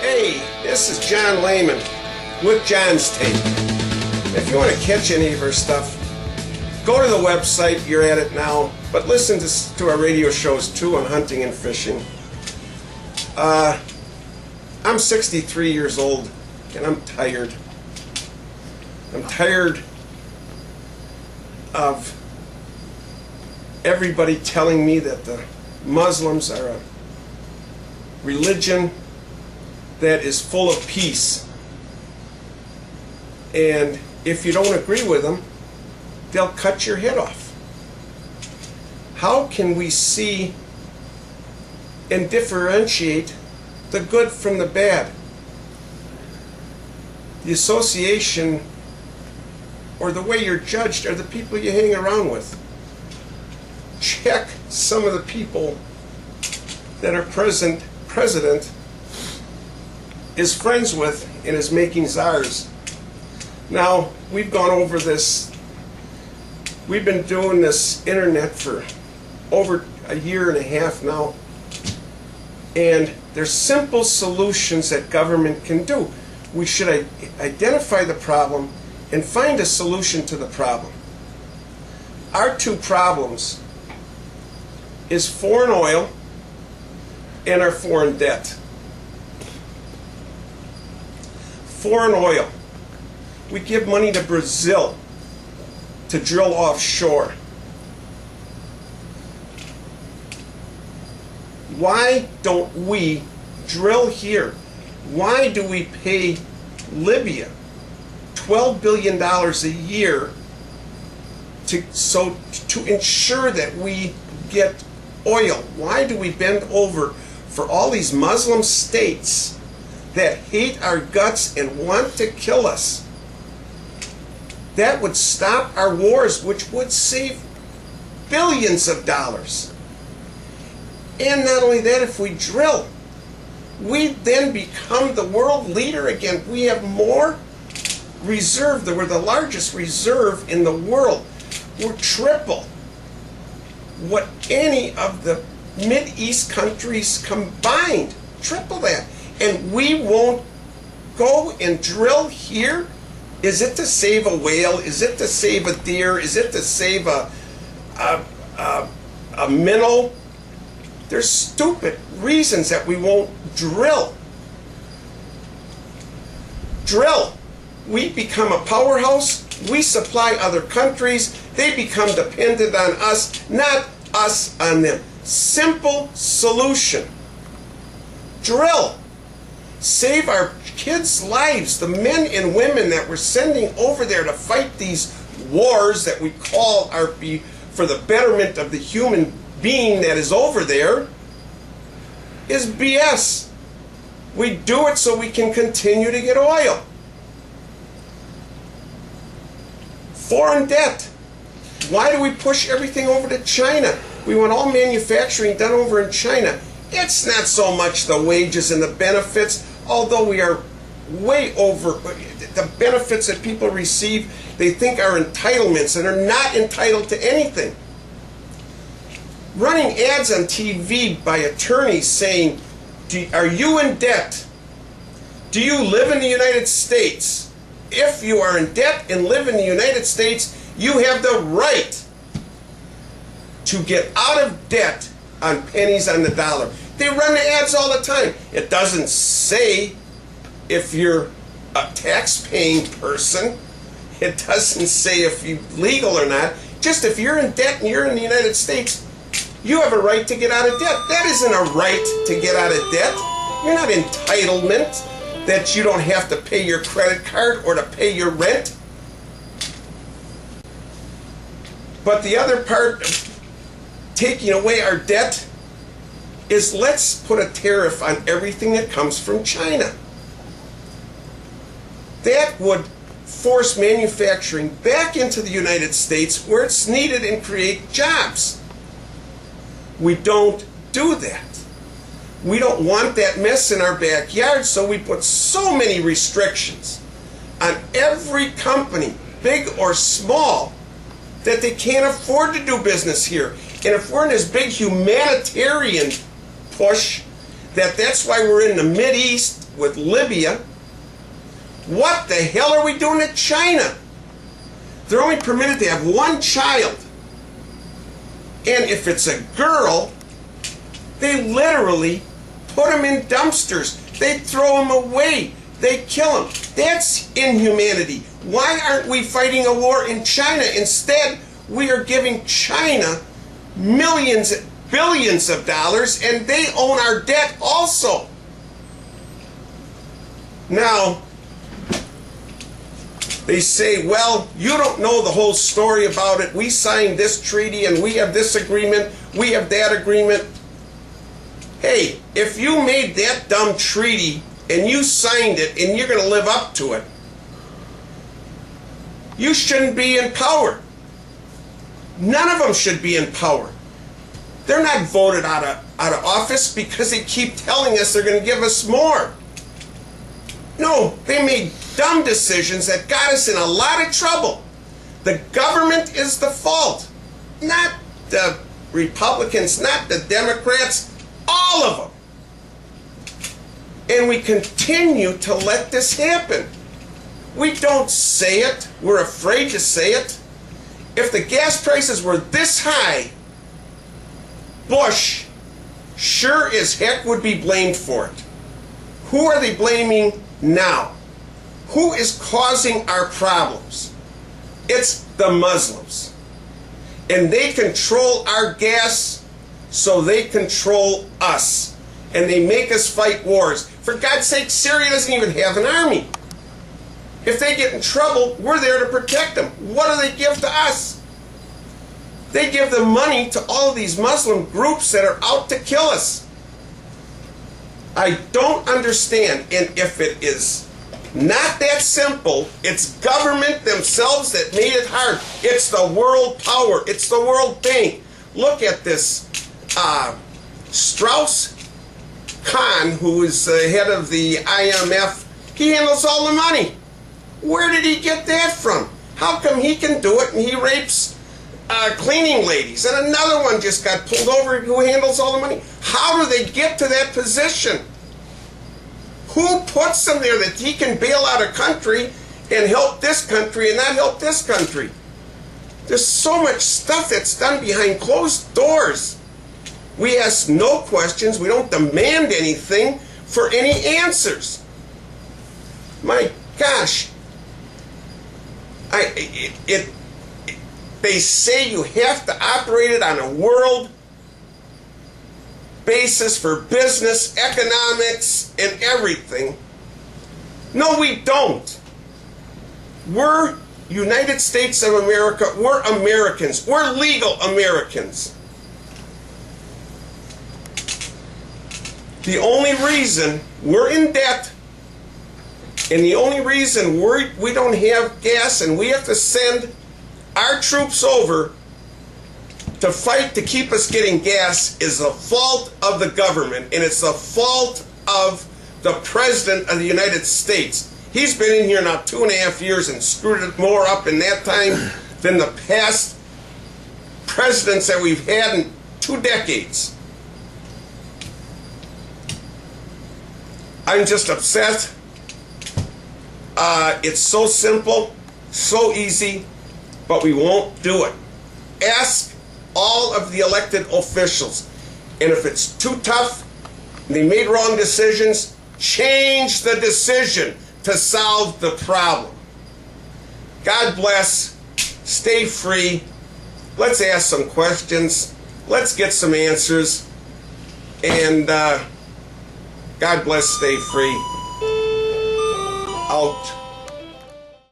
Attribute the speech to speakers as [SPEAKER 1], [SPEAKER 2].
[SPEAKER 1] Hey, this is John Lehman with John's Take. If you want to catch any of our stuff, go to the website, you're at it now, but listen to our radio shows too on hunting and fishing. I'm 63 years old and I'm tired. I'm tired of everybody telling me that the Muslims are a religion that is full of peace, and if you don't agree with them, they'll cut your head off. How can we see and differentiate the good from the bad? The association or the way you're judged are the people you hang around with. Check some of the people that our president is friends with and is making czars. Now, we've gone over this. We've been doing this internet for over a year and a half now, and there's simple solutions that government can do. We should identify the problem and find a solution to the problem. Our two problems is foreign oil and our foreign debt. Foreign oil. We give money to Brazil to drill offshore. Why don't we drill here? Why do we pay Libya $12 billion a year to ensure that we get oil? Why do we bend over for all these Muslim states that hate our guts and want to kill us? That would stop our wars, which would save billions of dollars. And not only that, if we drill, we then become the world leader again. We have more reserve. We're the largest reserve in the world. We're triple what any of the Mid-East countries combined. Triple that. And we won't go and drill here? Is it to save a whale? Is it to save a deer? Is it to save a minnow? There's stupid reasons that we won't drill. Drill. We become a powerhouse. We supply other countries. They become dependent on us, not us on them. Simple solution. Drill. Save our kids' lives, the men and women that we're sending over there to fight these wars that we call are for the betterment of the human being that is over there, is BS. We do it so we can continue to get oil. Foreign debt. Why do we push everything over to China? We want all manufacturing done over in China. It's not so much the wages and the benefits, although we are way over the benefits that people receive. They think are entitlements and are not entitled to anything. Running ads on TV by attorneys saying, are you in debt? Do you live in the United States? If you are in debt and live in the United States, you have the right to get out of debt on pennies on the dollar. They run the ads all the time. It doesn't say if you're a tax-paying person. It doesn't say if you're legal or not. Just if you're in debt and you're in the United States, you have a right to get out of debt. That isn't a right to get out of debt. You're not entitlement that you don't have to pay your credit card or to pay your rent. But the other part of taking away our debt is let's put a tariff on everything that comes from China. That would force manufacturing back into the United States where it's needed and create jobs. We don't do that. We don't want that mess in our backyard, so we put so many restrictions on every company, big or small, that they can't afford to do business here. And if we're in this big humanitarian push, that's why we're in the Mideast with Libya. What the hell are we doing to China? They're only permitted to have one child. And if it's a girl, they literally put them in dumpsters. They throw them away. They kill them. That's inhumanity. Why aren't we fighting a war in China? Instead, we are giving China millions, billions of dollars, and they own our debt also. Now, they say, well, you don't know the whole story about it. We signed this treaty and we have this agreement, we have that agreement. Hey, if you made that dumb treaty and you signed it and you're going to live up to it, you shouldn't be in power. None of them should be in power. They're not voted out of office because they keep telling us they're going to give us more. No, they made dumb decisions that got us in a lot of trouble. The government is the fault, not the Republicans, not the Democrats, all of them. And we continue to let this happen. We don't say it. We're afraid to say it. If the gas prices were this high, Bush sure as heck would be blamed for it. Who are they blaming now? Who is causing our problems? It's the Muslims. And they control our gas, so they control us. And they make us fight wars. For God's sake, Syria doesn't even have an army. If they get in trouble, we're there to protect them. What do they give to us? They give the money to all of these Muslim groups that are out to kill us. I don't understand. And if it is not that simple, it's government themselves that made it hard. It's the world power. It's the World Bank. Look at this. Strauss-Kahn, who is the head of the IMF, he handles all the money. Where did he get that from? How come he can do it and he rapes cleaning ladies? And another one just got pulled over who handles all the money. How do they get to that position? Who puts him there that he can bail out a country and help this country and not help this country? There's so much stuff that's done behind closed doors. We ask no questions. We don't demand anything for any answers. My gosh. They say you have to operate it on a world basis for business, economics, and everything. No, we don't. We're United States of America. We're Americans. We're legal Americans. The only reason we're in debt and the only reason we don't have gas and we have to send our troops over to fight to keep us getting gas is the fault of the government, and it's the fault of the President of the United States. He's been in here now 2.5 years and screwed it more up in that time than the past presidents that we've had in 2 decades. I'm just upset. It's so simple, so easy, but we won't do it. Ask all of the elected officials. And if it's too tough, and they made wrong decisions, change the decision to solve the problem. God bless. Stay free. Let's ask some questions. Let's get some answers. And God bless. Stay free. Out.